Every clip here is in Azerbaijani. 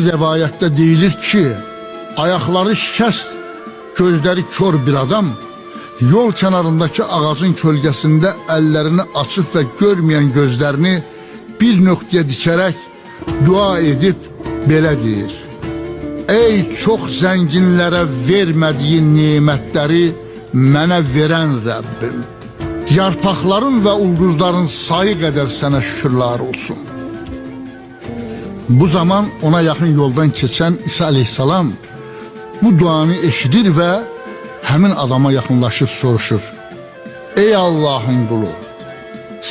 rəvayətdə deyilir ki, ayaqları şikəst, gözləri kör bir adam yol kənarındakı ağacın kölgəsində əllərini açıb və görməyən gözlərini bir nöqtəyə dikərək dua edib belə deyir: Ey çox zənginlərə vermədiyin nemətləri mənə verən Rəbbim, yarpaqların və ulduzların sayı qədər sənə şükürlər olsun. Bu zaman ona yaxın yoldan keçən İsa aleyhissalam bu duanı eşidir və həmin adama yaxınlaşıb soruşur: Ey Allahın qulu,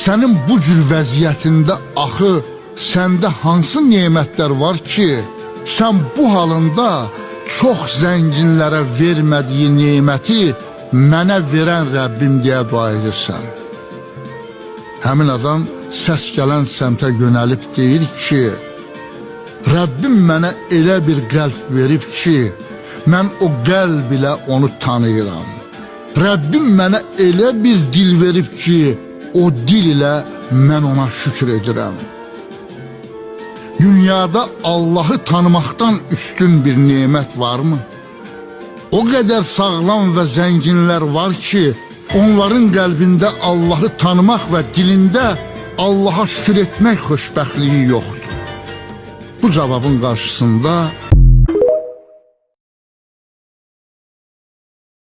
sənin bu cür vəziyyətində axı səndə hansı nemətlər var ki, sən bu halında çox zənginlərə vermədiyi neməti mənə verən Rəbbim deyə dua edirsən. Həmin adam səs gələn səmtə yönəlib deyir ki, Rəbbim mənə elə bir qəlb verib ki, mən o qəlb ilə onu tanıyıram. Rəbbim mənə elə bir dil verib ki, o dil ilə mən ona şükür edirəm. Dünyada Allah'ı tanımaqdan üstün bir nemət varmı? O qədər sağlam və zənginlər var ki, onların qəlbində Allah'ı tanımaq və dilində Allah'a şükür etmək xoşbəxtliyi yoxdur. Bu cavabın qarşısında